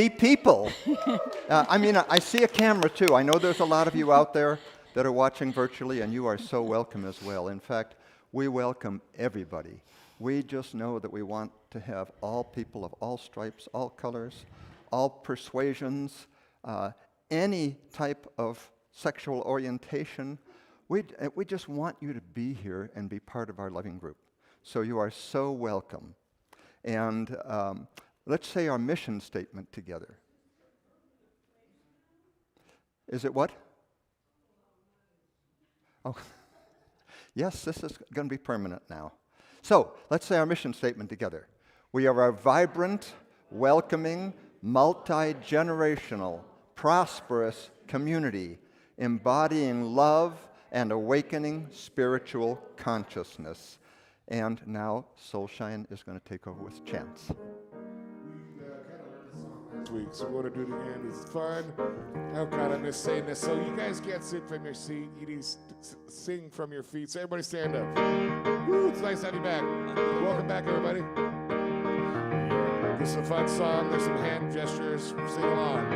people. I see a camera too. I know there's a lot of you out there that are watching virtually, and you are so welcome as well. In fact, we welcome everybody. We just know that we want to have all people of all stripes, all colors, all persuasions, any type of sexual orientation. We just want you to be here and be part of our loving group. So you are so welcome. And let's say our mission statement together. Is it what? Oh, yes, this is going to be permanent now. So let's say our mission statement together. We are a vibrant, welcoming, multi-generational, prosperous community embodying love and awakening spiritual consciousness. And now Soulshine is going to take over with chants. Week, so we want to do it again. It's fun. Oh God, I miss saying this. So you guys can't sit from your seat. You need to sing from your feet. So everybody stand up. Woo, it's nice to have you back. Welcome back, everybody. This is a fun song. There's some hand gestures. Sing along.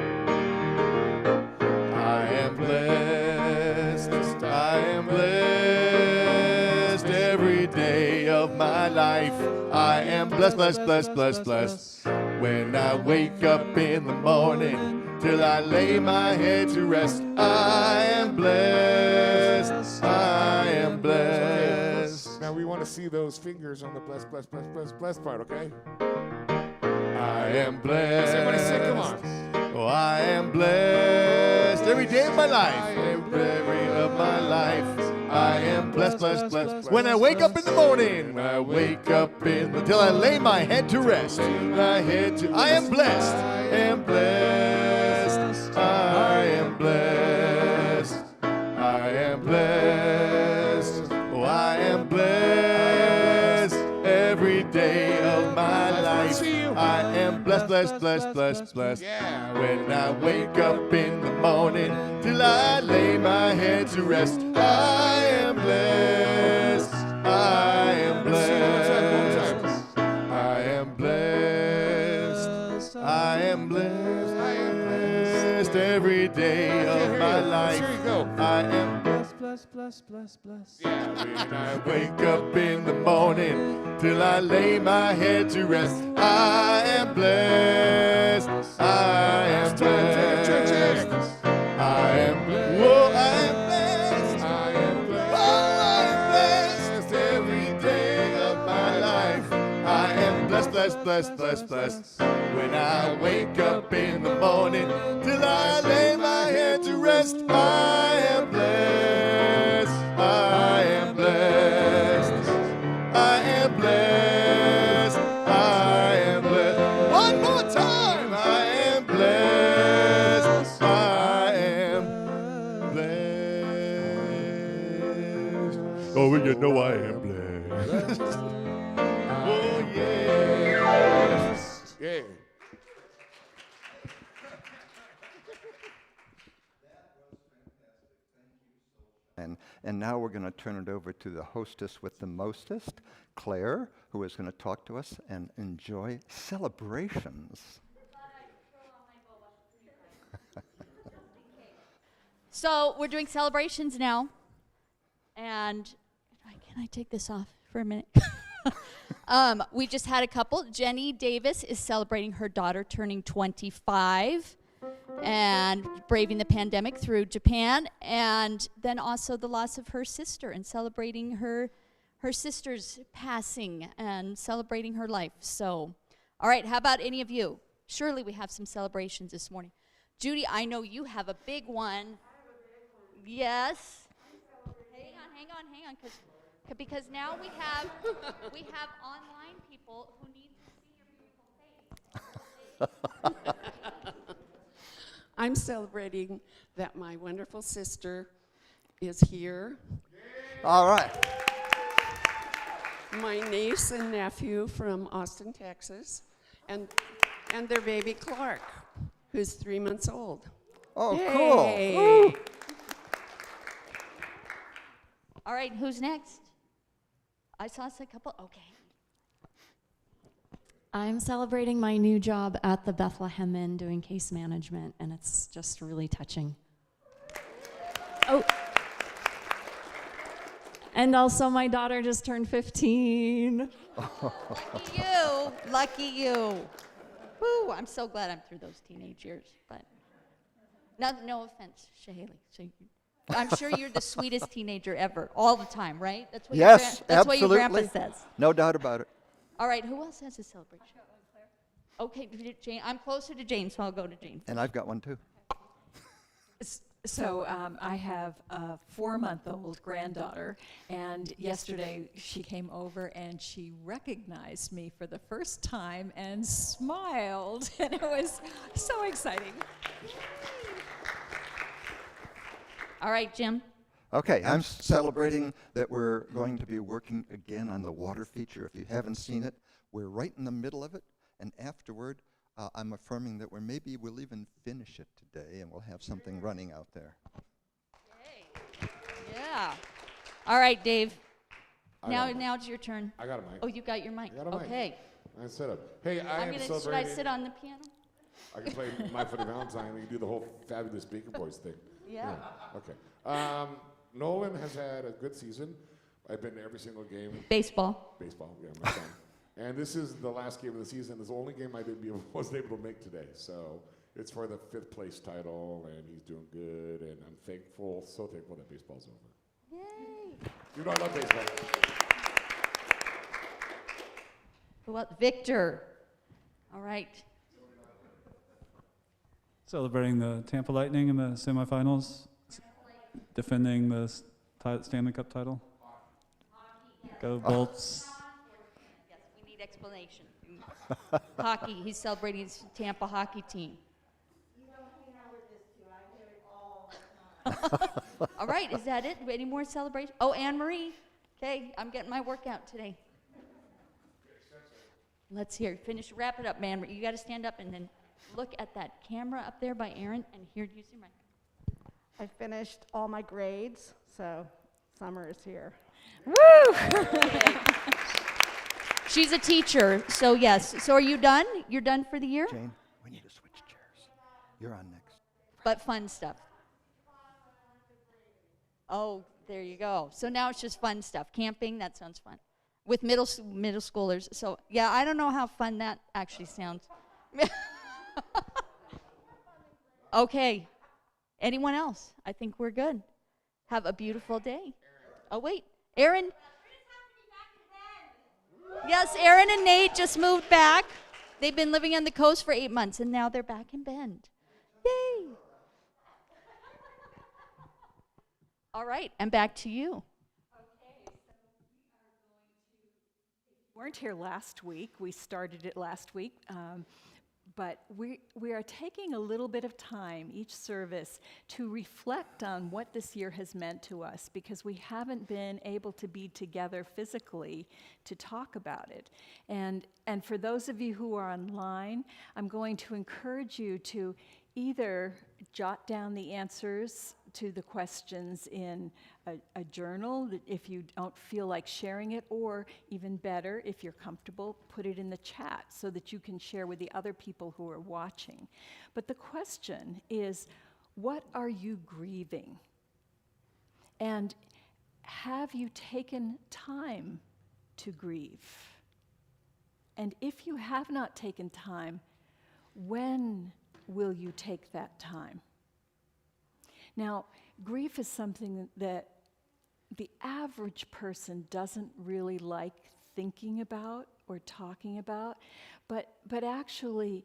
I am blessed. I am blessed every day of my life. I am blessed, blessed, blessed, blessed, blessed. When I wake up in the morning till I lay my head to rest, I am blessed, I am blessed. Now we want to see those fingers on the blessed, blessed, blessed, blessed, blessed part, okay? I am blessed. Everybody sing, come on. Oh, I am blessed every day of my life. Every day of my life. I am blessed, blessed, blessed. When I wake up in the morning, when I wake up till I lay my head to rest. I am blessed, I am blessed, I am blessed, I am blessed. Oh, I am blessed every day of my life. I am blessed, blessed, blessed, blessed, blessed. When I wake up in the morning till I lay my head to rest, I am blessed, I am blessed, I am blessed, I am blessed, I am blessed every day of my life. I am blessed, blessed, blessed, blessed, blessed. When I wake up in the morning till I lay my head to rest, I am blessed, I am blessed, I am blessed. Whoa, I am blessed, I am blessed. Oh, I am blessed every day of my life. I am blessed, blessed, blessed, blessed, blessed. When I wake up in the morning till I lay my head to rest, I am blessed, I am blessed, I am blessed, I am blessed. One more time, I am blessed, I am blessed. Oh, you know I am blessed. Oh, yes. Yeah. And now we're going to turn it over to the hostess with the mostest, Claire, who is going to talk to us and enjoy celebrations. So we're doing celebrations now. And can I take this off for a minute? We just had a couple. Jenny Davis is celebrating her daughter turning 25 and braving the pandemic through Japan, and then also the loss of her sister and celebrating her sister's passing and celebrating her life. So, all right, how about any of you? Surely we have some celebrations this morning. Judy, I know you have a big one. Yes. Hang on, because now we have online people who need to see your beautiful face. I'm celebrating that my wonderful sister is here. All right. My niece and nephew from Austin, Texas, and their baby Clark, who's 3 months old. Oh, Yay. cool. Woo. All right, who's next? I saw a couple. Okay. I'm celebrating my new job at the Bethlehem Inn doing case management, and it's just really touching. Oh. And also my daughter just turned 15. Lucky you. Lucky you. Woo, I'm so glad I'm through those teenage years. But no offense, Shahaley. So I'm sure you're the sweetest teenager ever, all the time, right? That's what Yes, that's what your absolutely. grandpa says. No doubt about it. All right, who else has a celebration? Okay, Jane. I'm closer to Jane, so I'll go to Jane. And I've got one too. So I have a 4-month-old granddaughter, and yesterday she came over and she recognized me for the first time and smiled, and it was so exciting. All right, Jim. Okay, I'm celebrating that we're going to be working again on the water feature. If you haven't seen it, we're right in the middle of it, and afterward, I'm affirming that we'll even finish it today, and we'll have something running out there. Yay. Yeah. All right, Dave. Now it's your turn. I got a mic. Oh, you got your mic. I got a mic. Okay. I set up. Hey, Should I sit on the piano? I can play My Funny Valentine. We can do the whole fabulous speaker voice thing. Yeah. Okay. Nolan has had a good season. I've been to every single game. Baseball. Baseball, yeah, my son. And this is the last game of the season. It's the only game I wasn't able to make today. So it's for the 5th place title, and he's doing good. And I'm so thankful that baseball's over. Yay. You know I love baseball. Who else? Victor. All right. Celebrating the Tampa Lightning in the semifinals, defending the Stanley Cup title. Go Bolts. Yes, we need explanation. Hockey. He's celebrating his Tampa hockey team. You don't hang out with this too. I hear it all the time. All right, is that it? Any more celebration? Oh, Anne Marie. Okay, I'm getting my workout today. Let's hear. Wrap it up, man. You got to stand up and then look at that camera up there by Aaron and hear you see my. I finished all my grades, so summer is here. Woo! She's a teacher, so yes. So are you done? You're done for the year? Jane, we need to switch chairs. You're on next. But fun stuff. Oh, there you go. So now it's just fun stuff. Camping, that sounds fun. With middle schoolers. So, yeah, I don't know how fun that actually sounds. Okay. Anyone else? I think we're good. Have a beautiful day. Oh, wait. Aaron? Yes, Aaron and Nate just moved back. They've been living on the coast for 8 months, and now they're back in Bend. Yay. All right, and back to you. Weren't here last week. We started it last week. But we are taking a little bit of time each service to reflect on what this year has meant to us, because we haven't been able to be together physically to talk about it. And for those of you who are online, I'm going to encourage you to either jot down the answers to the questions in a journal if you don't feel like sharing it, or even better, if you're comfortable, put it in the chat so that you can share with the other people who are watching. But the question is, what are you grieving? And have you taken time to grieve? And if you have not taken time, when will you take that time? Now, grief is something that the average person doesn't really like thinking about or talking about, but actually,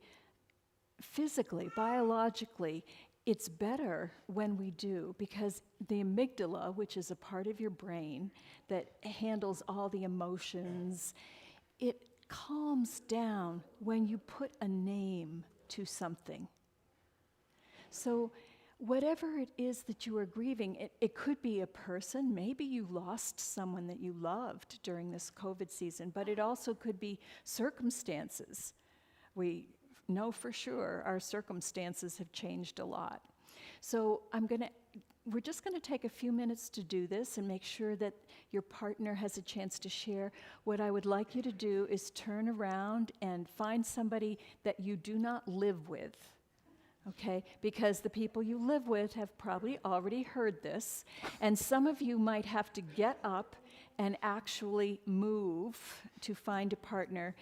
physically, biologically, it's better when we do, because the amygdala, which is a part of your brain that handles all the emotions, it calms down when you put a name to something. So whatever it is that you are grieving, it could be a person. Maybe you lost someone that you loved during this COVID season, but it also could be circumstances. We know for sure our circumstances have changed a lot. So I'm going to we're just going to take a few minutes to do this and make sure that your partner has a chance to share. What I would like you to do is turn around and find somebody that you do not live with, okay? Because the people you live with have probably already heard this, and some of you might have to get up and actually move to find a partner.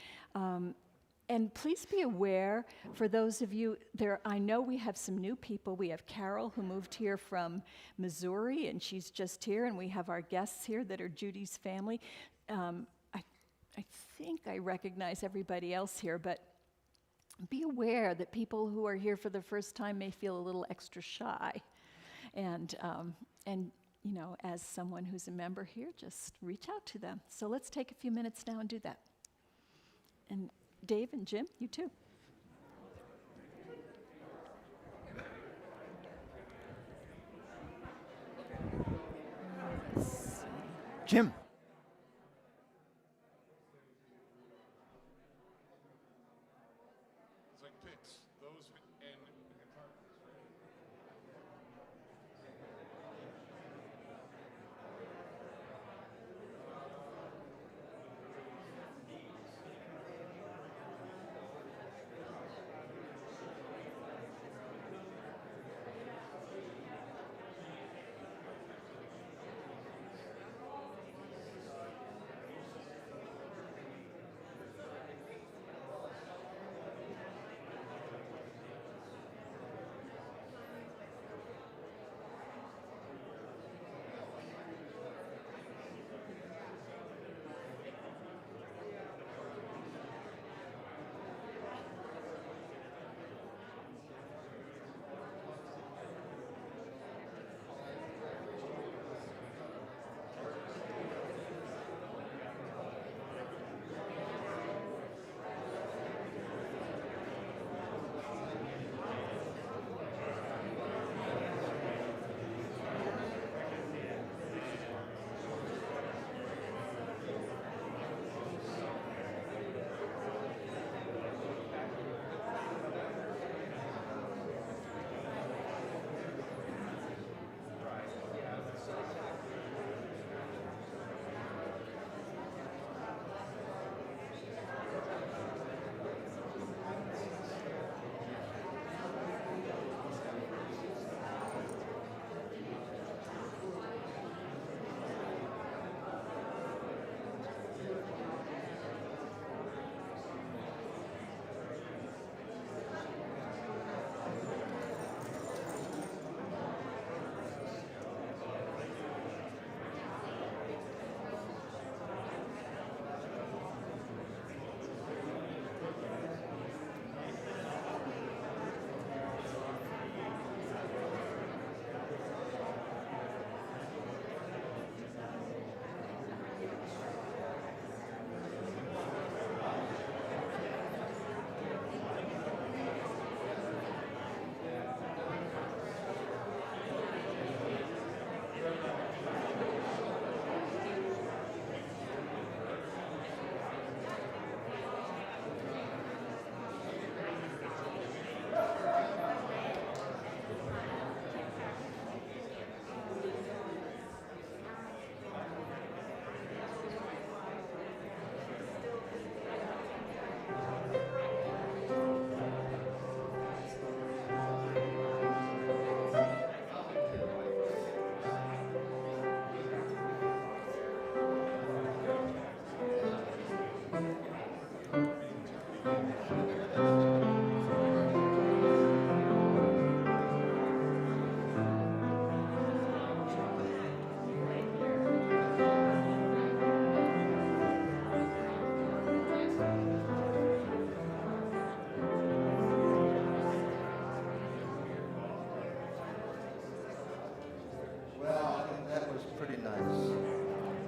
And please be aware, for those of you there, I know we have some new people. We have Carol, who moved here from Missouri, and she's just here, and we have our guests here that are Judy's family. I think I recognize everybody else here, but be aware that people who are here for the first time may feel a little extra shy. And you know, as someone who's a member here, just reach out to them. So let's take a few minutes now and do that. And Dave and Jim, you too. Jim. It's like picks. Those and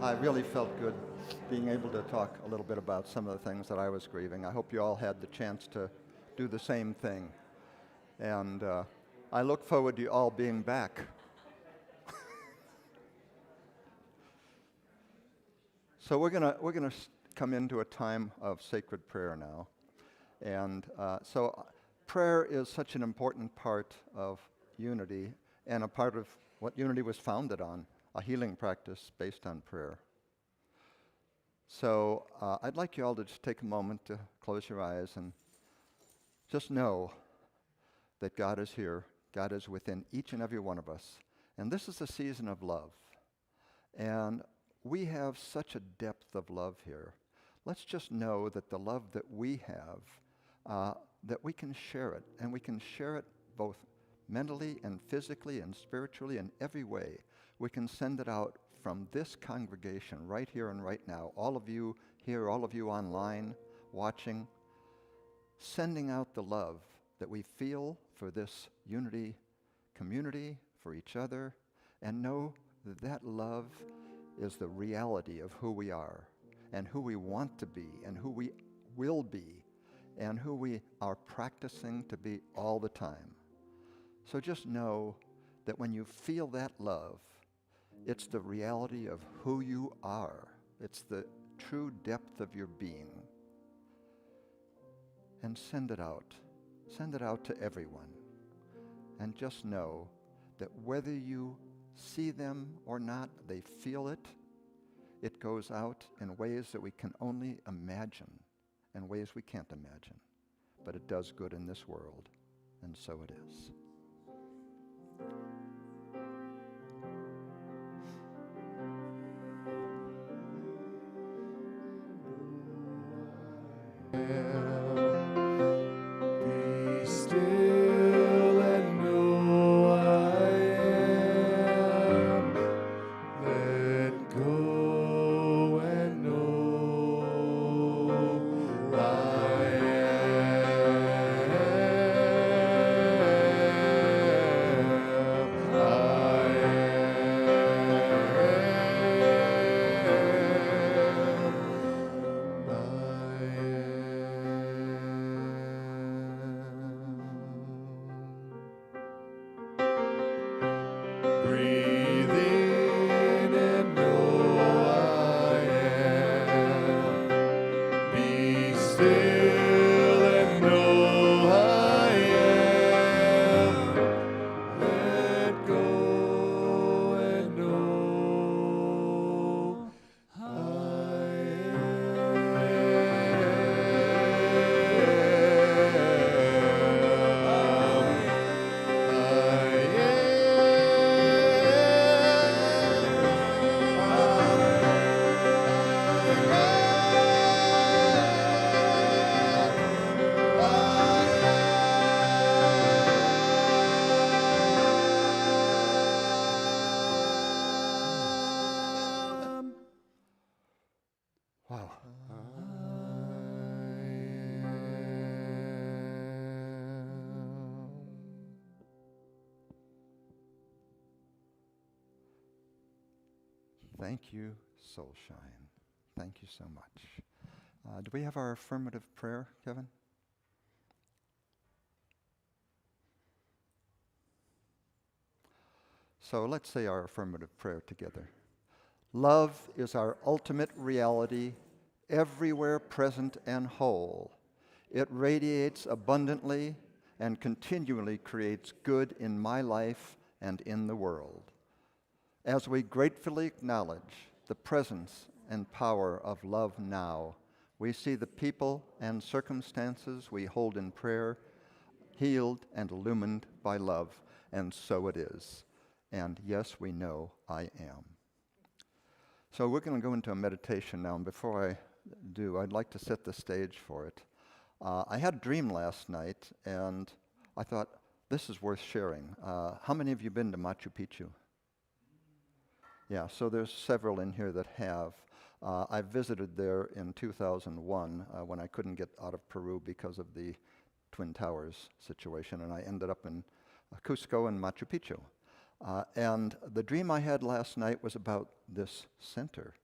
I really felt good being able to talk a little bit about some of the things that I was grieving. I hope you all had the chance to do the same thing. And I look forward to you all being back. So we're gonna come into a time of sacred prayer now. And so prayer is such an important part of unity and a part of what unity was founded on, a healing practice based on prayer. So I'd like you all to just take a moment to close your eyes and just know that God is here. God is within each and every one of us. And this is a season of love. And we have such a depth of love here. Let's just know that the love that we have, that we can share it. And we can share it both mentally and physically and spiritually in every way. We can send it out from this congregation right here and right now. All of you here, all of you online, watching, sending out the love that we feel for this unity community, for each other, and know that that love is the reality of who we are and who we want to be and who we will be and who we are practicing to be all the time. So just know that when you feel that love, it's the reality of who you are. It's the true depth of your being. And send it out. Send it out to everyone. And just know that whether you see them or not, they feel it. It goes out in ways that we can only imagine and ways we can't imagine. But it does good in this world. And so it is. Be still and know I am. Let go and know I breathe in and know I am. Be still and know I am. Let go and know Wow. Thank you, Soulshine. Thank you so much. Do we have our affirmative prayer, Kevin? So let's say our affirmative prayer together. Love is our ultimate reality, everywhere present and whole. It radiates abundantly and continually creates good in my life and in the world. As we gratefully acknowledge the presence and power of love now, we see the people and circumstances we hold in prayer healed and illumined by love, and so it is. And yes, we know I am. So we're going to go into a meditation now, and before I do, I'd like to set the stage for it. I had a dream last night, and I thought, this is worth sharing. How many of you been to Machu Picchu? Yeah, so there's several in here that have. I visited there in 2001 when I couldn't get out of Peru because of the Twin Towers situation, and I ended up in Cusco and Machu Picchu. And the dream I had last night was about this center.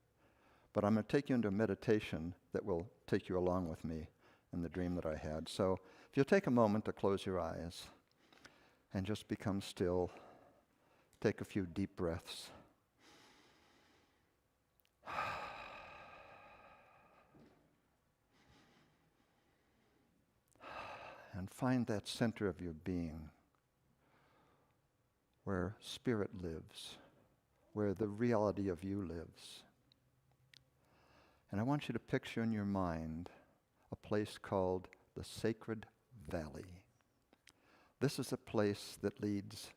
But I'm going to take you into a meditation that will take you along with me in the dream that I had. So if you'll take a moment to close your eyes and just become still, take a few deep breaths. And find that center of your being where spirit lives, where the reality of you lives. And I want you to picture in your mind a place called the Sacred Valley. This is a place that leads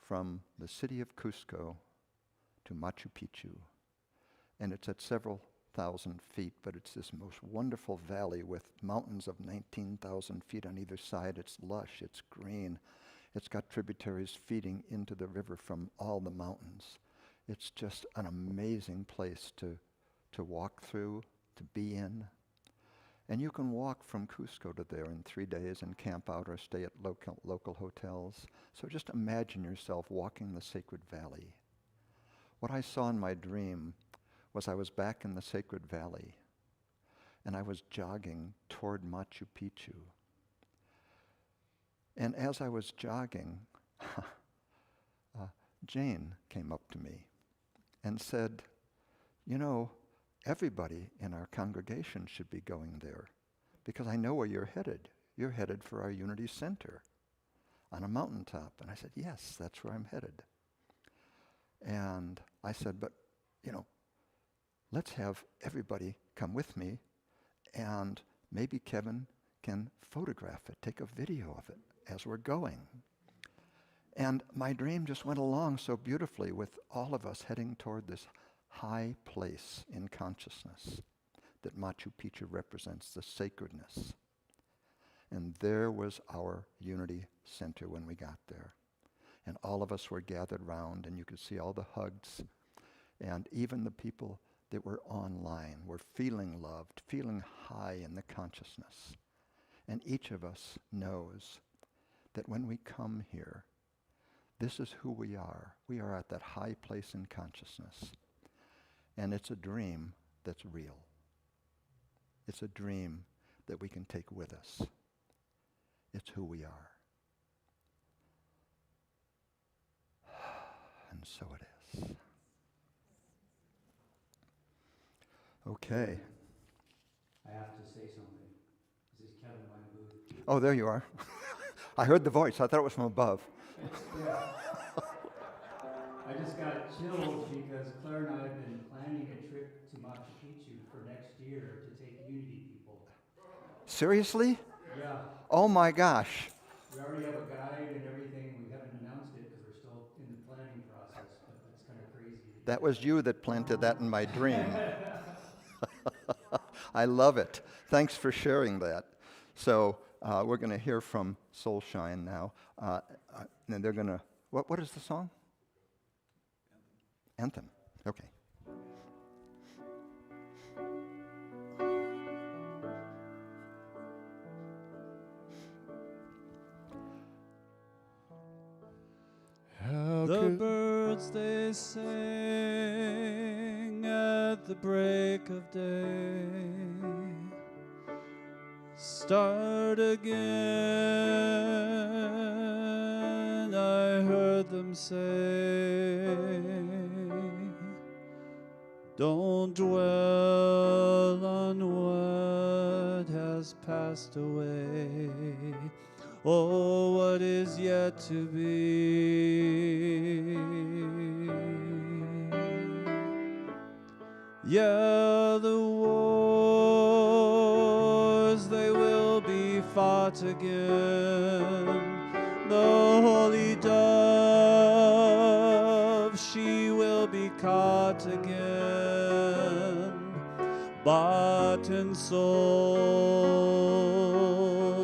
from the city of Cusco to Machu Picchu. And it's at several thousand feet, but it's this most wonderful valley with mountains of 19,000 feet on either side. It's lush, it's green. It's got tributaries feeding into the river from all the mountains. It's just an amazing place to walk through, to be in. And you can walk from Cusco to there in 3 days and camp out or stay at local hotels. So just imagine yourself walking the Sacred Valley. What I saw in my dream was I was back in the Sacred Valley, and I was jogging toward Machu Picchu. And as I was jogging, Jane came up to me and said, "You know, everybody in our congregation should be going there, because I know where you're headed. You're headed for our Unity Center on a mountaintop." And I said, "Yes, that's where I'm headed." And I said, "But, you know, let's have everybody come with me, and maybe Kevin can photograph it, take a video of it as we're going." And my dream just went along so beautifully with all of us heading toward this high place in consciousness that Machu Picchu represents, the sacredness. And there was our Unity Center when we got there. And all of us were gathered round, and you could see all the hugs. And even the people that were online were feeling loved, feeling high in the consciousness. And each of us knows that when we come here, this is who we are. We are at that high place in consciousness. And it's a dream that's real. It's a dream that we can take with us. It's who we are. And so it is. Okay. I have to say something. This is Kevin Weinbooth. Oh, there you are. I heard the voice. I thought it was from above. Yeah. I just got chills because Claire and I have been planning a trip to Machu Picchu for next year to take Unity people. Seriously? Yeah. Oh my gosh. We already have a guide and everything. We haven't announced it because we're still in the planning process, but it's kind of crazy. That was you that planted that in my dream. I love it. Thanks for sharing that. So we're going to hear from Soulshine now. And they're going to, what is the song? Anthem. Okay. The birds they sing at the break of day start again. I heard them say, don't dwell on what has passed away. Oh, what is yet to be. Yeah, the wars, they will be fought again. The holy dove, she will be caught again. Bought and sold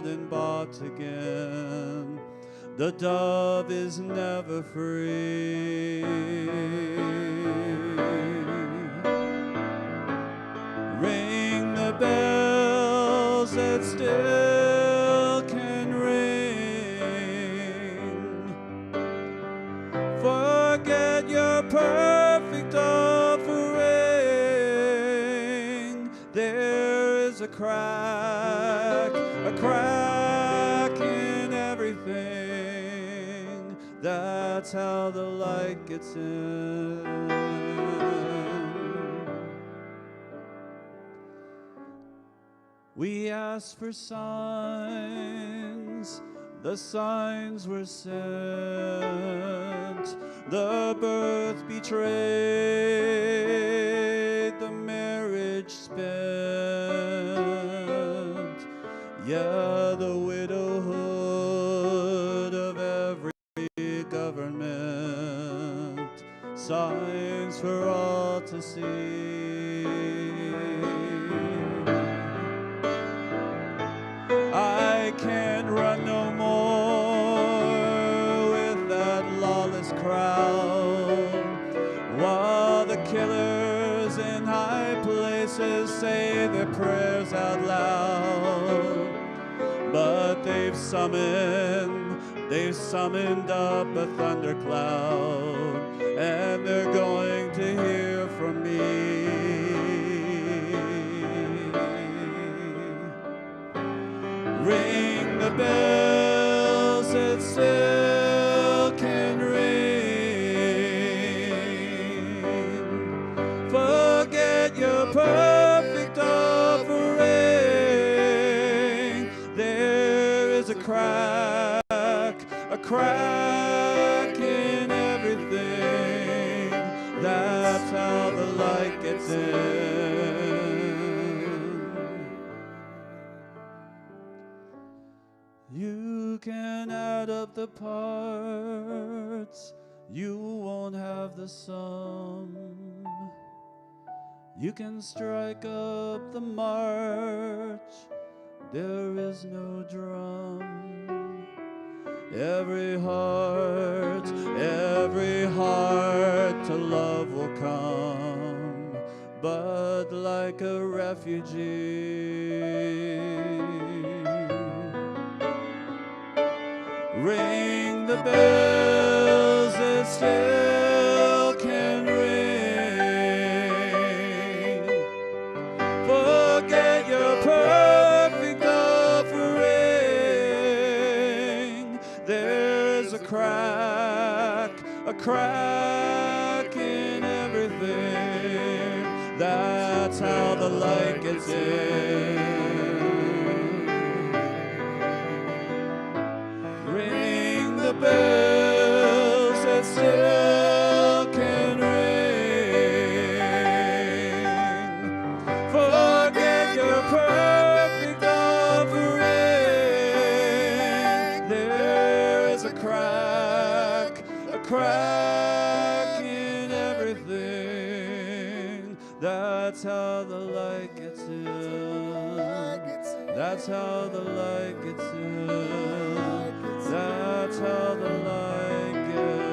and bought again. The dove is never free. Ring the bells that still can ring. Forget your perfect offering. There is a crack in everything. That's how the light gets in. We ask for signs the signs were sent, the birth betrayed, the marriage spent, yeah, the widowhood of every government, signs for all to see. I can't run no more with that lawless crowd, while the killers in high places say their prayers out loud. But they've summoned up a thundercloud, and they're going to hear from me. Ring the bells that still can ring. Forget your perfect offering. There is a crack in everything. That's how the light gets in. You can add up the parts, you won't have the sum. You can strike up the march, there is no drum. Every heart to love will come, but like a refugee. Ring the bells that still can ring. Forget your perfect offering. There's a crack in everything. That's how the light gets in. Ring the bells that still can ring. Forget your perfect offering. There is a crack in everything. That's how the light gets in. That's how the light gets in. That's how the light gets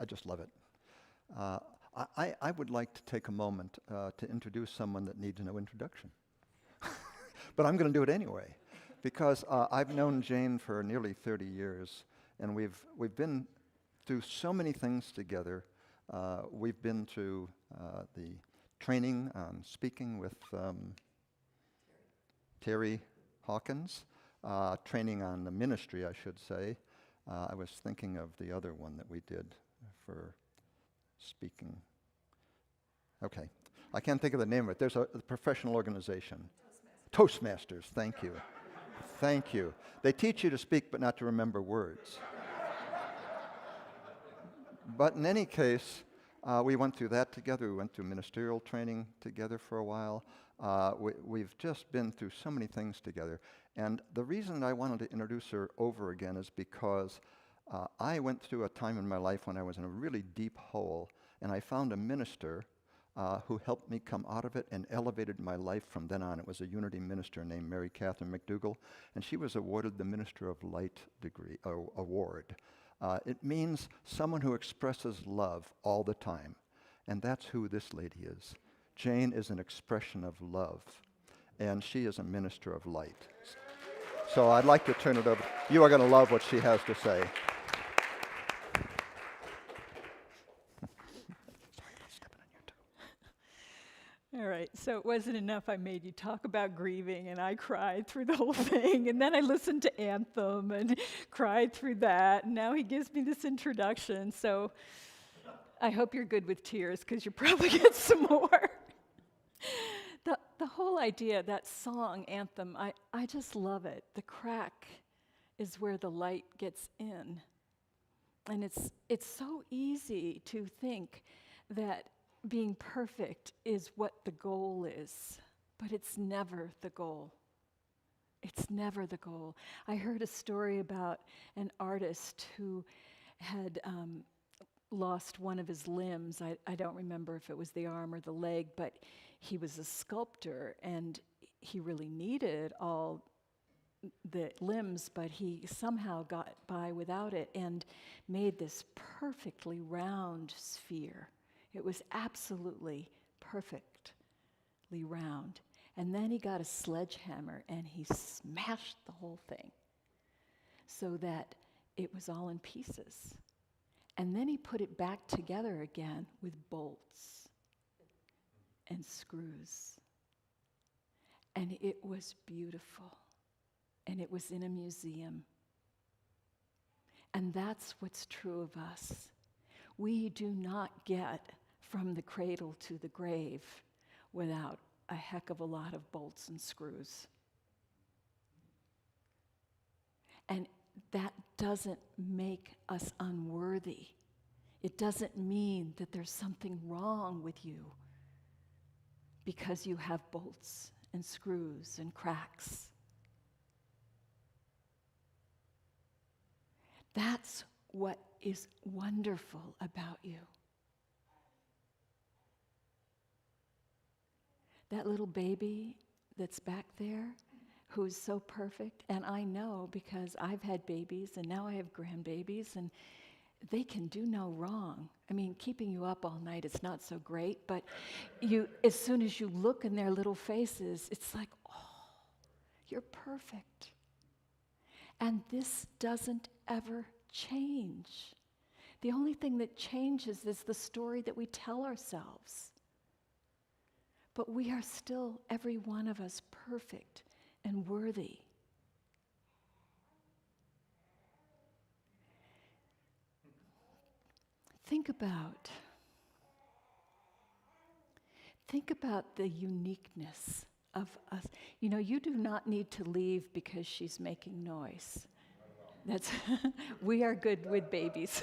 I just love it. I would like to take a moment to introduce someone that needs no introduction. But I'm going to do it anyway, because I've known Jane for nearly 30 years, and we've been through so many things together. We've been to the training on speaking with Terry Hawkins, training on the ministry, I should say. I was thinking of the other one that we did for speaking. Okay, I can't think of the name of it. There's a professional organization. Toastmasters, thank you. Thank you. They teach you to speak but not to remember words. But in any case, we went through that together. We went through ministerial training together for a while. We've just been through so many things together. And the reason I wanted to introduce her over again is because I went through a time in my life when I was in a really deep hole, and I found a minister who helped me come out of it and elevated my life from then on. It was a Unity minister named Mary Catherine McDougall, and she was awarded the Minister of Light award. It means someone who expresses love all the time. And that's who this lady is. Jane is an expression of love, and she is a minister of light. So I'd like to turn it over. You are going to love what she has to say. All right, so it wasn't enough I made you talk about grieving, and I cried through the whole thing, and then I listened to Anthem and cried through that, and now he gives me this introduction, so I hope you're good with tears, because you probably get some more. The whole idea, that song, Anthem, I just love it. The crack is where the light gets in. And it's so easy to think that being perfect is what the goal is, but it's never the goal. It's never the goal. I heard a story about an artist who had lost one of his limbs. I don't remember if it was the arm or the leg, but he was a sculptor, and he really needed all the limbs, but he somehow got by without it and made this perfectly round sphere. It was absolutely perfectly round. And then he got a sledgehammer and he smashed the whole thing so that it was all in pieces. And then he put it back together again with bolts and screws. And it was beautiful. And it was in a museum. And that's what's true of us. We do not get from the cradle to the grave without a heck of a lot of bolts and screws. And that doesn't make us unworthy. It doesn't mean that there's something wrong with you because you have bolts and screws and cracks. That's what is wonderful about you. That little baby that's back there who's so perfect, and I know because I've had babies and now I have grandbabies, and they can do no wrong. I mean, keeping you up all night is not so great, but as soon as you look in their little faces, it's like, oh, you're perfect. And this doesn't ever change. The only thing that changes is the story that we tell ourselves. But we are still, every one of us, perfect and worthy. Think about the uniqueness of us. You know, you do not need to leave because she's making noise. That's we are good with babies.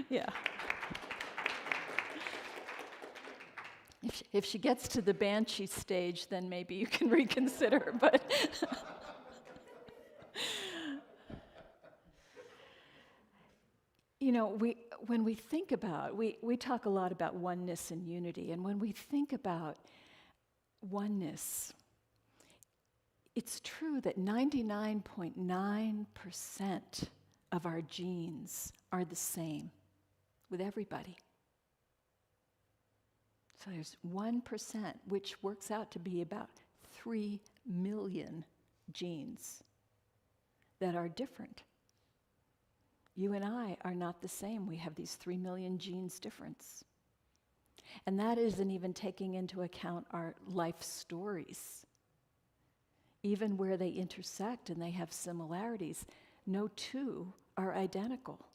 Yeah. If she gets to the banshee stage, then maybe you can reconsider, but you know, when we think about, we talk a lot about oneness and unity, and when we think about oneness, it's true that 99.9% of our genes are the same with everybody. So there's 1%, which works out to be about 3 million genes that are different. You and I are not the same. We have these 3 million genes difference. And that isn't even taking into account our life stories. Even where they intersect and they have similarities, no two are identical.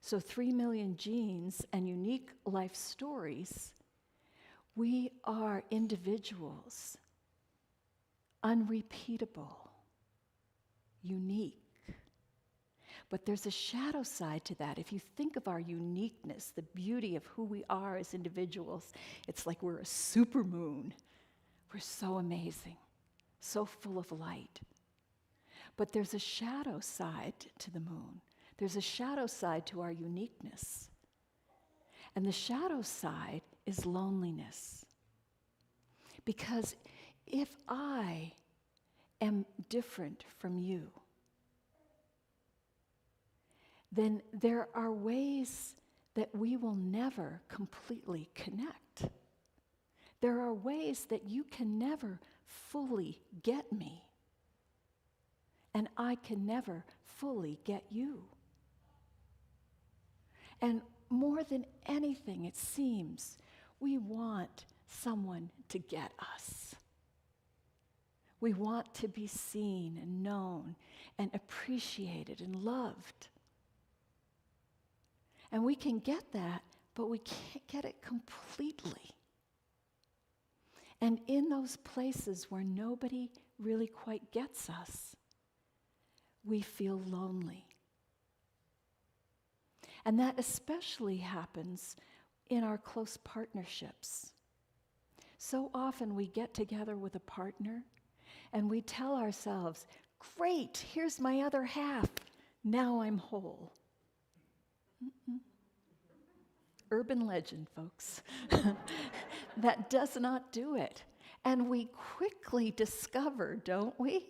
So 3 million genes and unique life stories, we are individuals, unrepeatable, unique. But there's a shadow side to that. If you think of our uniqueness, the beauty of who we are as individuals, it's like we're a supermoon. We're so amazing, so full of light. But there's a shadow side to the moon. There's a shadow side to our uniqueness. And the shadow side is loneliness. Because if I am different from you, then there are ways that we will never completely connect. There are ways that you can never fully get me, and I can never fully get you. And more than anything, it seems, we want someone to get us. We want to be seen and known and appreciated and loved. And we can get that, but we can't get it completely. And in those places where nobody really quite gets us, we feel lonely. And that especially happens in our close partnerships. So often we get together with a partner and we tell ourselves, great, here's my other half, now I'm whole. Mm-mm. Urban legend, folks. That does not do it. And we quickly discover, don't we,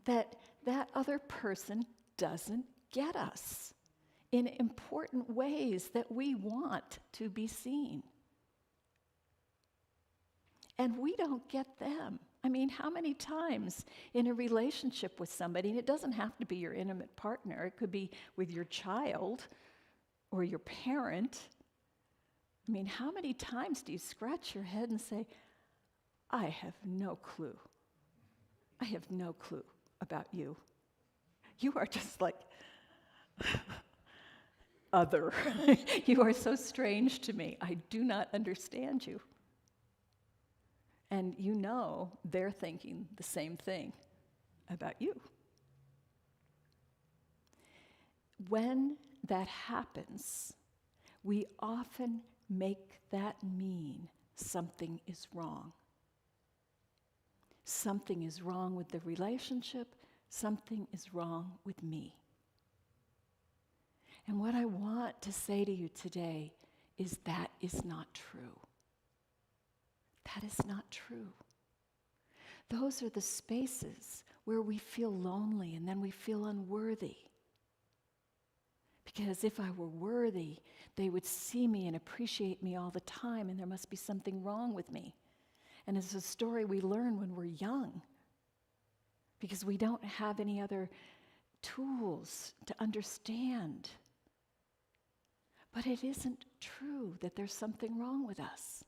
that that other person doesn't get us in important ways that we want to be seen. And we don't get them. I mean, how many times in a relationship with somebody, and it doesn't have to be your intimate partner, it could be with your child or your parent. I mean, how many times do you scratch your head and say, I have no clue. I have no clue about you. You are just like other. You are so strange to me. I do not understand you. And you know they're thinking the same thing about you. When that happens, we often make that mean something is wrong. Something is wrong with the relationship. Something is wrong with me. And what I want to say to you today is that is not true. That is not true. Those are the spaces where we feel lonely and then we feel unworthy. Because if I were worthy, they would see me and appreciate me all the time, and there must be something wrong with me. And it's a story we learn when we're young, because we don't have any other tools to understand. But it isn't true that there's something wrong with us.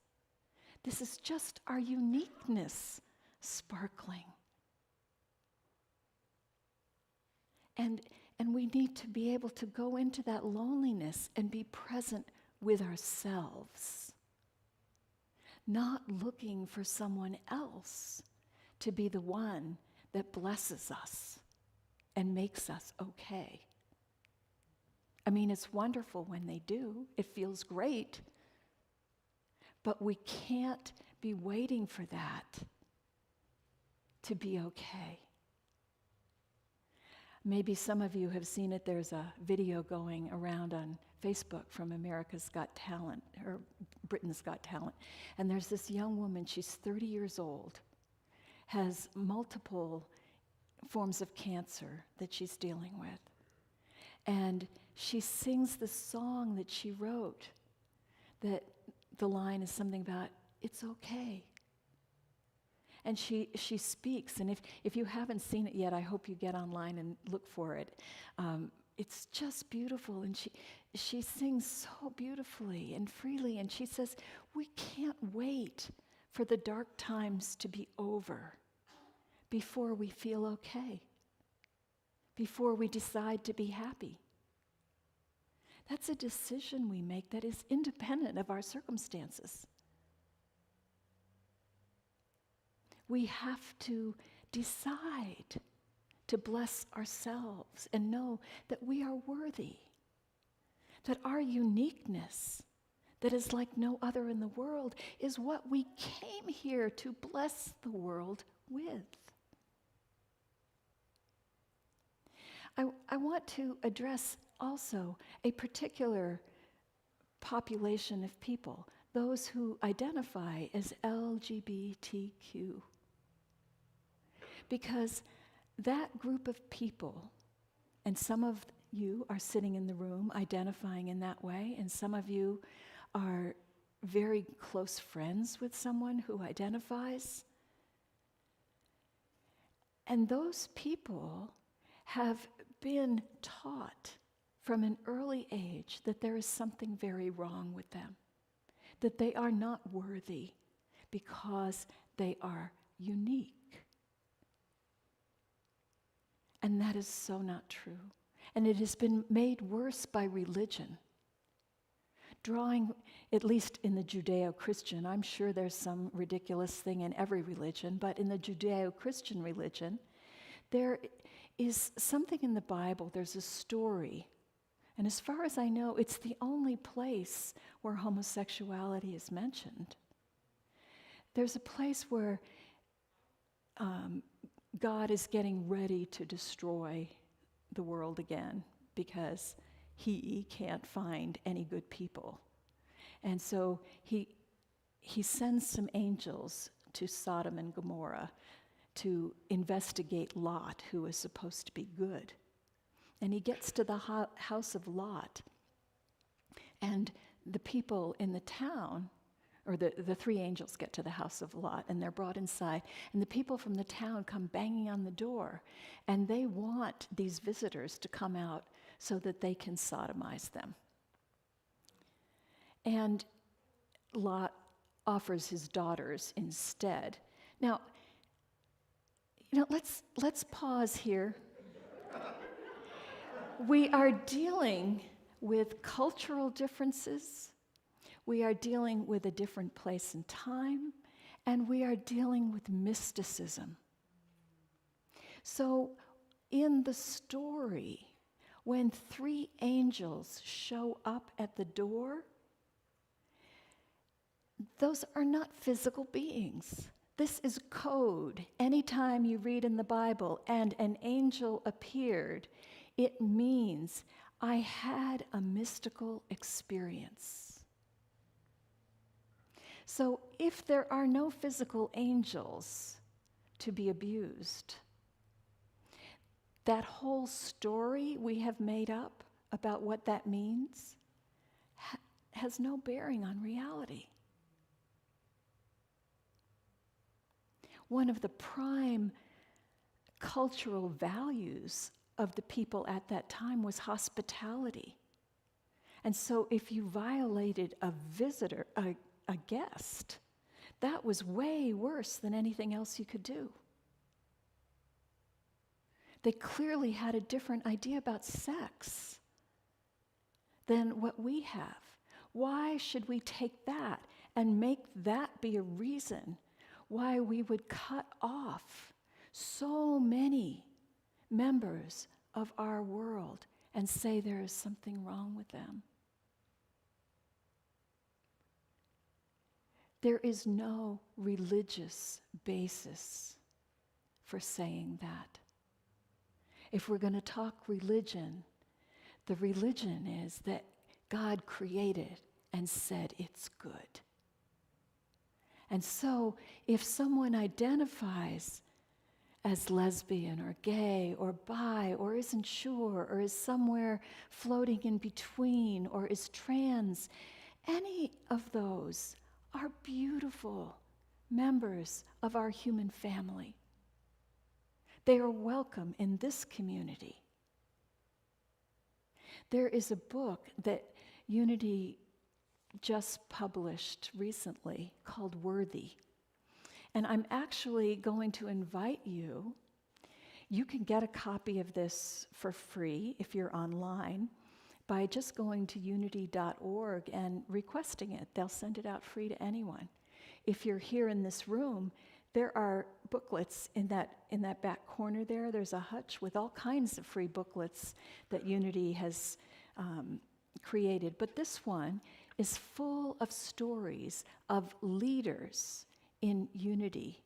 This is just our uniqueness sparkling. And we need to be able to go into that loneliness and be present with ourselves, not looking for someone else to be the one that blesses us and makes us okay. I mean, it's wonderful when they do. It feels great. But we can't be waiting for that to be okay. Maybe some of you have seen it. There's a video going around on Facebook from America's Got Talent, or Britain's Got Talent. And there's this young woman, she's 30 years old, has multiple forms of cancer that she's dealing with. And she sings the song that she wrote, that the line is something about, it's okay. And she speaks, and if you haven't seen it yet, I hope you get online and look for it. It's just beautiful, and she sings so beautifully and freely, and she says, we can't wait for the dark times to be over before we feel okay, before we decide to be happy. That's a decision we make that is independent of our circumstances. We have to decide to bless ourselves and know that we are worthy, that our uniqueness, that is like no other in the world, is what we came here to bless the world with. I want to address also a particular population of people, those who identify as LGBTQ. Because that group of people, and some of you are sitting in the room identifying in that way, and some of you are very close friends with someone who identifies. And those people have been taught from an early age that there is something very wrong with them, that they are not worthy because they are unique. And that is so not true. And it has been made worse by religion. Drawing, at least in the Judeo-Christian, I'm sure there's some ridiculous thing in every religion, but in the Judeo-Christian religion, there is something in the Bible, there's a story. And as far as I know, it's the only place where homosexuality is mentioned. There's a place where God is getting ready to destroy the world again because he can't find any good people. And so he sends some angels to Sodom and Gomorrah to investigate Lot, who is supposed to be good. And he gets to the house of Lot, and the people in the town, or the three angels get to the house of Lot, and they're brought inside, and the people from the town come banging on the door, and they want these visitors to come out so that they can sodomize them. And Lot offers his daughters instead. Now, let's pause here. We are dealing with cultural differences. We are dealing with a different place and time, and we are dealing with mysticism. So in the story, when three angels show up at the door, those are not physical beings. This is code. Anytime you read in the Bible, and an angel appeared, it means I had a mystical experience. So if there are no physical angels to be abused, that whole story we have made up about what that means has no bearing on reality. One of the prime cultural values of the people at that time was hospitality. And so if you violated a visitor, a guest, that was way worse than anything else you could do. They clearly had a different idea about sex than what we have. Why should we take that and make that be a reason why we would cut off so many members of our world and say there is something wrong with them? There is no religious basis for saying that. If we're going to talk religion, the religion is that God created and said it's good. And so if someone identifies as lesbian or gay or bi or isn't sure or is somewhere floating in between or is trans, any of those are beautiful members of our human family. They are welcome in this community. There is a book that Unity just published recently called Worthy. And I'm actually going to invite you. You can get a copy of this for free if you're online by just going to unity.org and requesting it. They'll send it out free to anyone. If you're here in this room, there are booklets in that back corner there. There's a hutch with all kinds of free booklets that Unity has created. But this one is full of stories of leaders in Unity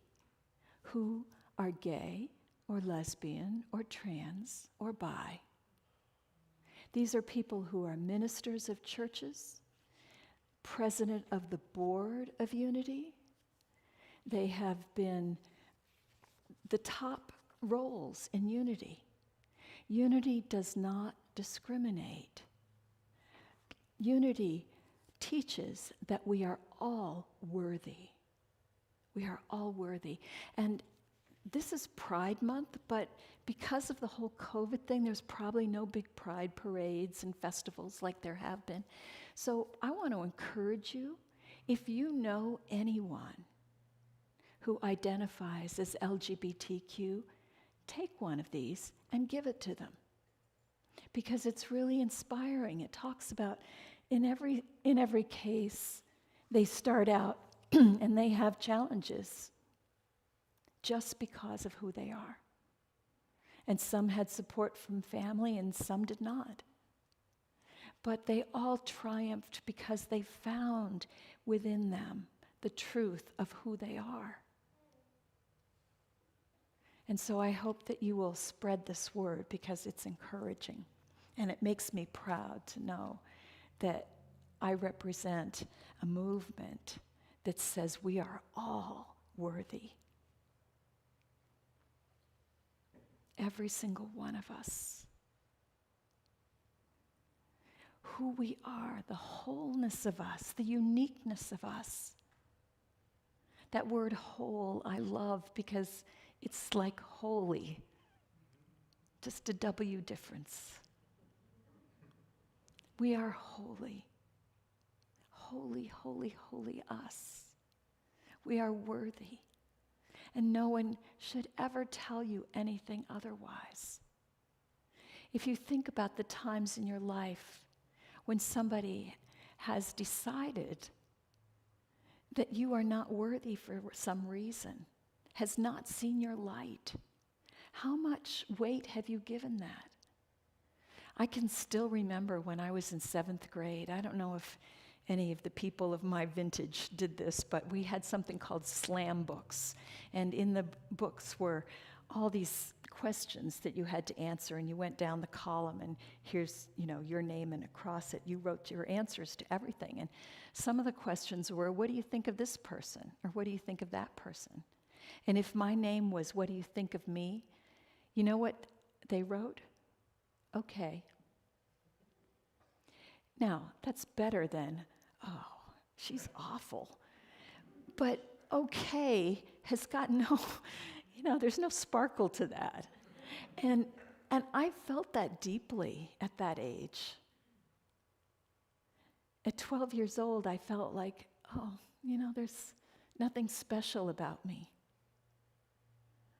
who are gay or lesbian or trans or bi. These are people who are ministers of churches, president of the board of Unity. They have been the top roles in Unity. Unity does not discriminate. Unity teaches that we are all worthy. We are all worthy. And this is Pride Month, but because of the whole COVID thing, there's probably no big pride parades and festivals like there have been. So I want to encourage you, if you know anyone who identifies as LGBTQ, take one of these and give it to them. Because it's really inspiring. It talks about, in every case, they start out and they have challenges just because of who they are. And some had support from family and some did not. But they all triumphed because they found within them the truth of who they are. And so I hope that you will spread this word because it's encouraging. And it makes me proud to know that I represent a movement that says we are all worthy. Every single one of us. Who we are, the wholeness of us, the uniqueness of us. That word whole I love because it's like holy. Just a W difference. We are holy. Holy, holy, holy us. We are worthy. And no one should ever tell you anything otherwise. If you think about the times in your life when somebody has decided that you are not worthy for some reason, has not seen your light, how much weight have you given that? I can still remember when I was in 7th grade. I don't know if any of the people of my vintage did this, but we had something called slam books. And in the books were all these questions that you had to answer, and you went down the column, and here's, your name, and across it you wrote your answers to everything. And some of the questions were, what do you think of this person? Or what do you think of that person? And if my name was, what do you think of me? You know what they wrote? Okay. Now, that's better than, oh, she's awful. But okay has got no, there's no sparkle to that. And I felt that deeply at that age. At 12 years old, I felt like, there's nothing special about me.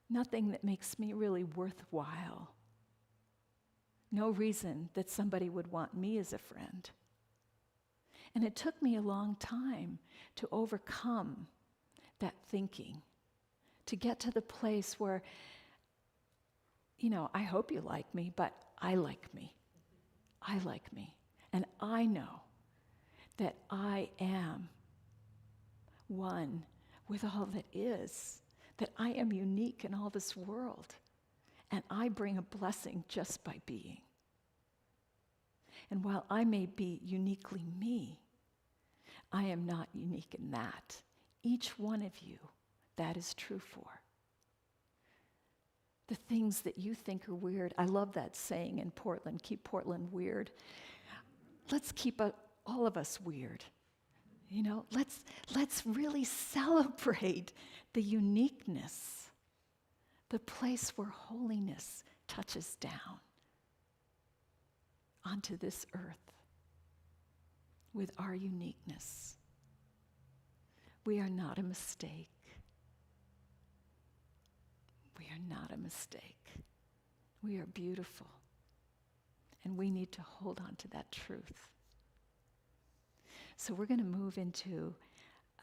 Nothing that makes me really worthwhile. No reason that somebody would want me as a friend. And it took me a long time to overcome that thinking, to get to the place where, I hope you like me, but I like me. I like me. And I know that I am one with all that is, that I am unique in all this world. And I bring a blessing just by being. And while I may be uniquely me, I am not unique in that. Each one of you, that is true for. The things that you think are weird, I love that saying in Portland, keep Portland weird. Let's keep all of us weird. Let's really celebrate the uniqueness, the place where holiness touches down onto this earth with our uniqueness. We are not a mistake. We are not a mistake. We are beautiful. And we need to hold on to that truth. So we're going to move into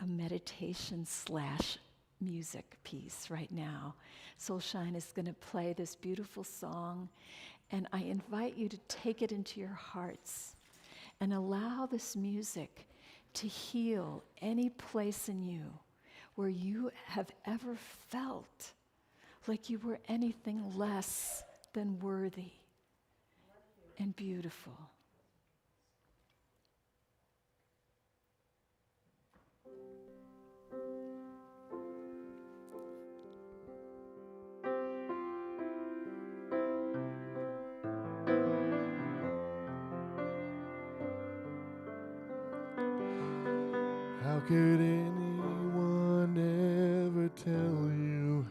a meditation / music piece right now. Soulshine is going to play this beautiful song, and I invite you to take it into your hearts and allow this music to heal any place in you where you have ever felt like you were anything less than worthy and beautiful. How could anyone ever tell you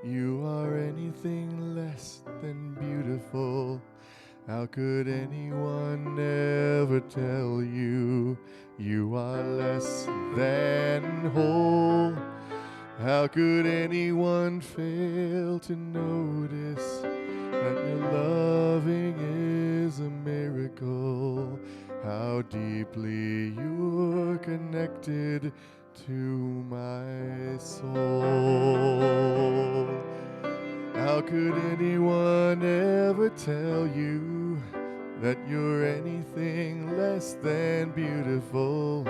you are anything less than beautiful? How could anyone ever tell you you are less than whole? How could anyone fail to notice that your loving is a miracle? How deeply you're connected to my soul. How could anyone ever tell you that you're anything less than beautiful?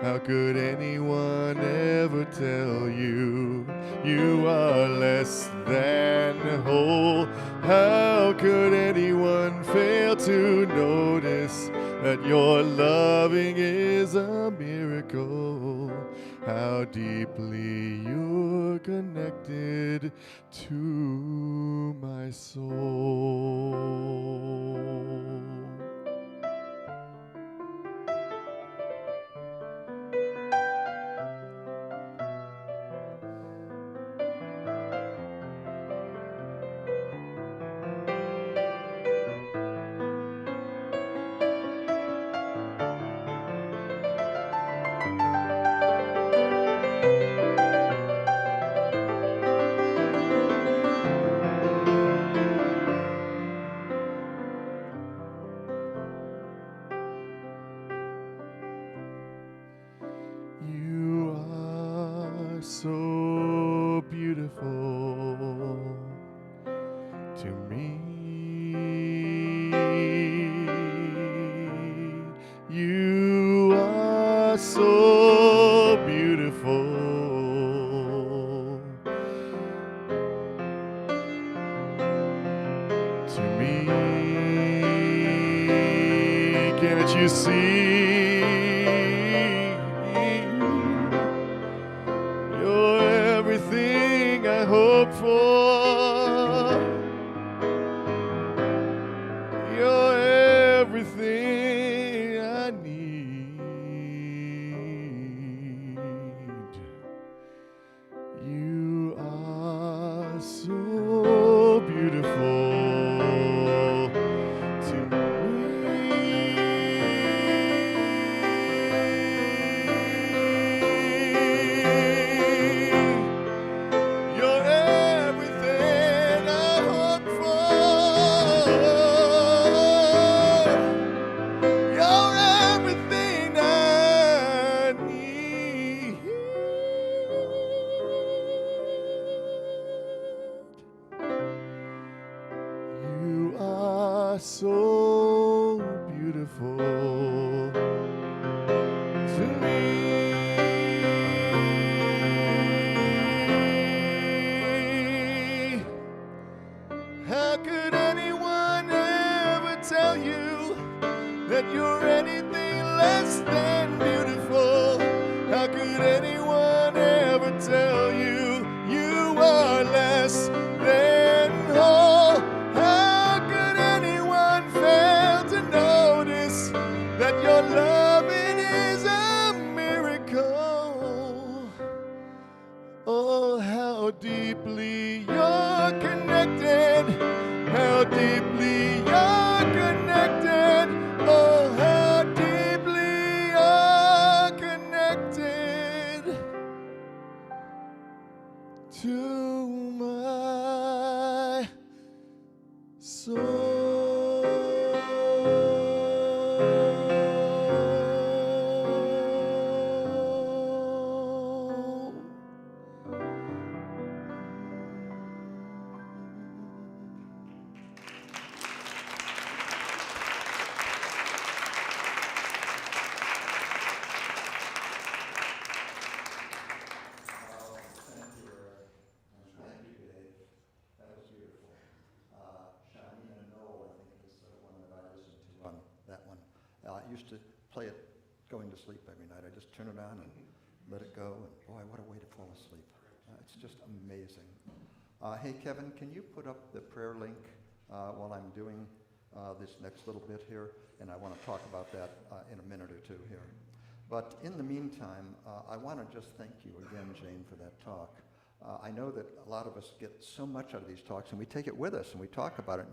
How could anyone ever tell you you are less than whole? How could anyone fail to notice that your loving is a miracle? How deeply you're connected to my soul. You are so beautiful to me. You are so beautiful to me. Can't you see? You're everything I hope for. You're everything I need. You are so beautiful to me. You're everything I hope for. You're everything I need. You are so beautiful to me. How could anyone ever tell you that you're anything less than beautiful? How could anyone ever tell you you are less than whole? How could anyone fail to notice that your loving is a miracle? Oh, how deeply you're connected. How deeply you're connected. Oh, how deeply you're connected to my soul. I used to play it going to sleep every night. I just turn it on and let it go, and boy, what a way to fall asleep. It's just amazing. Hey, Kevin, can you put up the prayer link while I'm doing this next little bit here? And I want to talk about that in a minute or two here. But in the meantime, I want to just thank you again, Jane, for that talk. I know that a lot of us get so much out of these talks, and we take it with us, and we talk about it.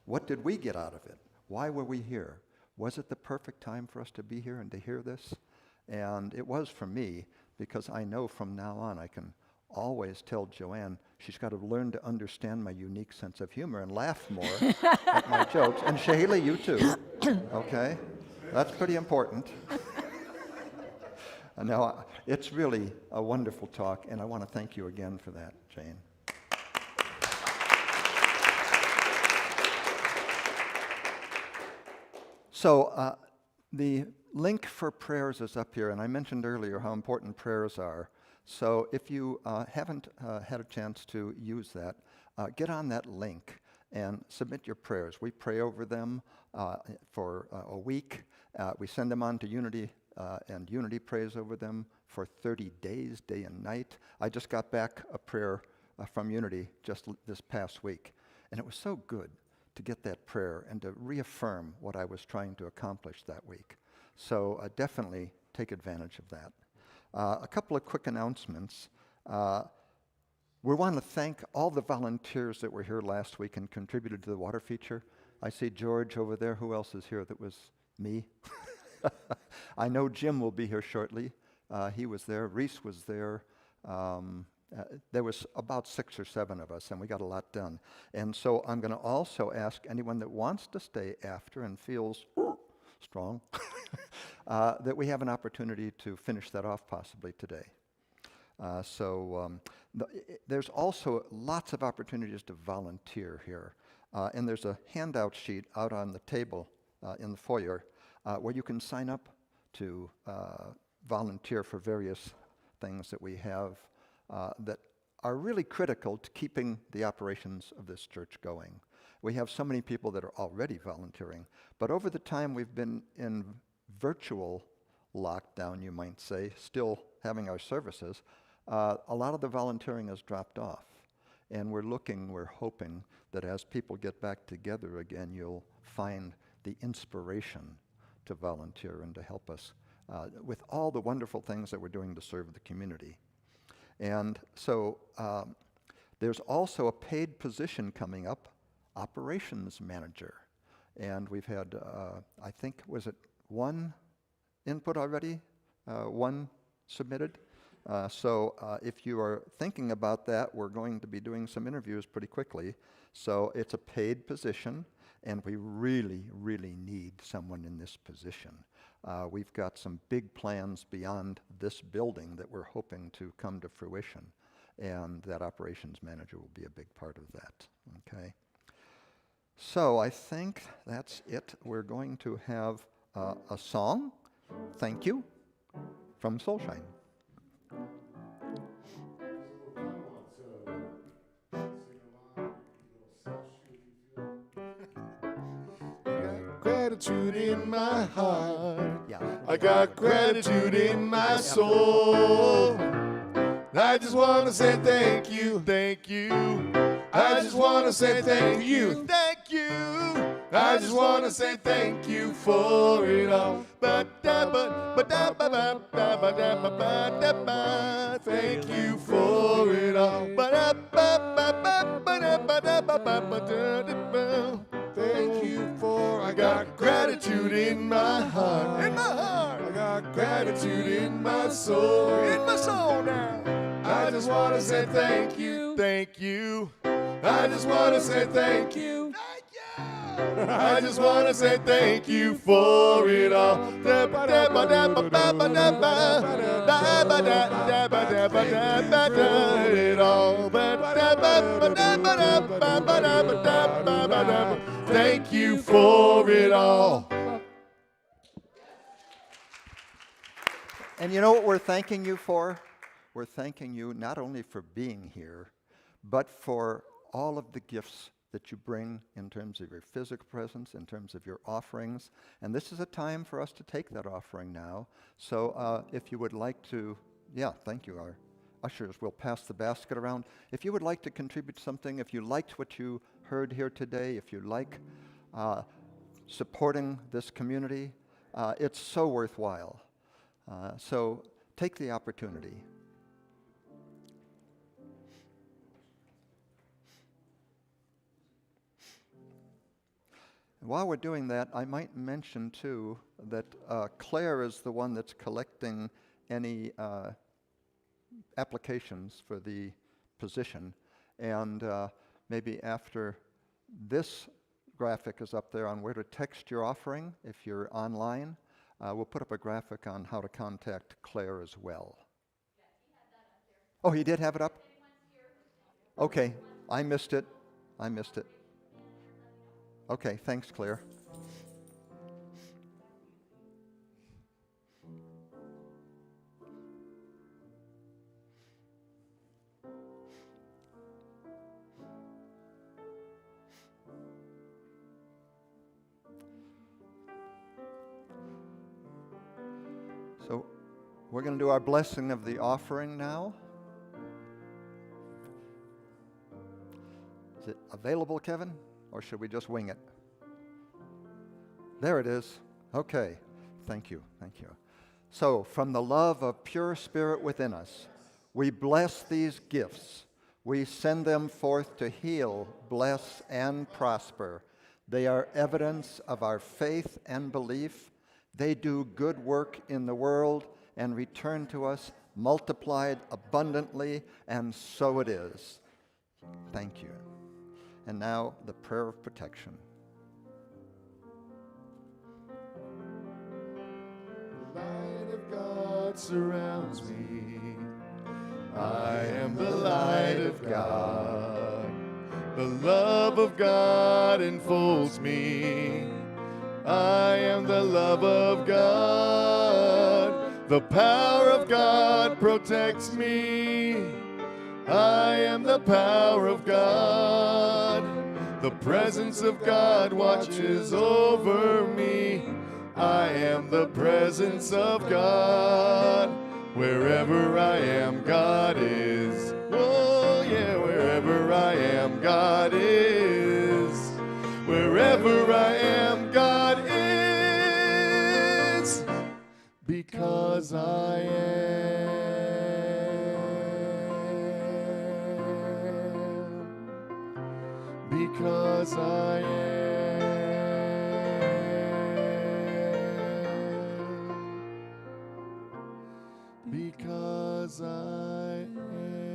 What did we get out of it? Why were we here? Was it the perfect time for us to be here and to hear this? And it was for me, because I know from now on I can always tell Joanne she's got to learn to understand my unique sense of humor and laugh more at my jokes. And Shayla, you too. Okay? That's pretty important. Now, it's really a wonderful talk, and I want to thank you again for that, Jane. So the link for prayers is up here, and I mentioned earlier how important prayers are. So if you haven't had a chance to use that, get on that link and submit your prayers. We pray over them for a week. We send them on to Unity, and Unity prays over them for 30 days, day and night. I just got back a prayer from Unity just this past week, and it was so good to get that prayer and to reaffirm what I was trying to accomplish that week. So definitely take advantage of that. A couple of quick announcements. We want to thank all the volunteers that were here last week and contributed to the water feature. I see George over there. Who else is here? That was me. I know Jim will be here shortly. He was there. Reese was there. There was about 6 or 7 of us, and we got a lot done. And so I'm going to also ask anyone that wants to stay after and feels strong that we have an opportunity to finish that off possibly today. There's also lots of opportunities to volunteer here. And there's a handout sheet out on the table in the foyer where you can sign up to volunteer for various things that we have that are really critical to keeping the operations of this church going. We have so many people that are already volunteering, but over the time we've been in virtual lockdown, you might say, still having our services, a lot of the volunteering has dropped off. And we're hoping that as people get back together again, you'll find the inspiration to volunteer and to help us with all the wonderful things that we're doing to serve the community. And so there's also a paid position coming up, operations manager. And we've had, I think, was it 1 input already? 1 submitted? So if you are thinking about that, we're going to be doing some interviews pretty quickly. So it's a paid position, and we really, really need someone in this position. We've got some big plans beyond this building that we're hoping to come to fruition, and that operations manager will be a big part of that, okay? So I think that's it. We're going to have a song, Thank You, from Soulshine. Gratitude in my heart. Yeah. I got gratitude in my soul. I just want to say thank you, thank you. I just want to say thank you, thank you. I just want to say thank you for it all. Thank you for it all. Thank you for, I got gratitude in my heart. In my heart. I got gratitude in my soul. In my soul now. I just want to say thank you. Thank you. I just want to say thank you. Thank you. I just want to say thank you for it all. Thank you for it all. And you know what we're thanking you for? We're thanking you not only for being here, but for all of the gifts that you bring in terms of your physical presence, in terms of your offerings. And this is a time for us to take that offering now. So if you would like to, thank you, our ushers. We'll pass the basket around. If you would like to contribute something, if you liked what you heard here today, if you like supporting this community, it's so worthwhile. So take the opportunity. While we're doing that, I might mention too that Claire is the one that's collecting any applications for the position, and maybe after this graphic is up there on where to text your offering, if you're online, we'll put up a graphic on how to contact Claire as well. Oh, he did have it up? Okay, I missed it. Okay, thanks, Claire. So we're going to do our blessing of the offering now. Is it available, Kevin? Or should we just wing it? There it is. Okay. Thank you. So, from the love of pure spirit within us, we bless these gifts. We send them forth to heal, bless, and prosper. They are evidence of our faith and belief. They do good work in the world and return to us multiplied abundantly, and so it is. Thank you. And now, the prayer of protection. The light of God surrounds me. I am the light of God. The love of God enfolds me. I am the love of God. The power of God protects me. I am the power of God. The presence of God watches over me. I am the presence of God. Wherever I am, God is. Oh yeah, wherever I am, God is. Wherever I am, God is. Because I am. Because I am. Because I am.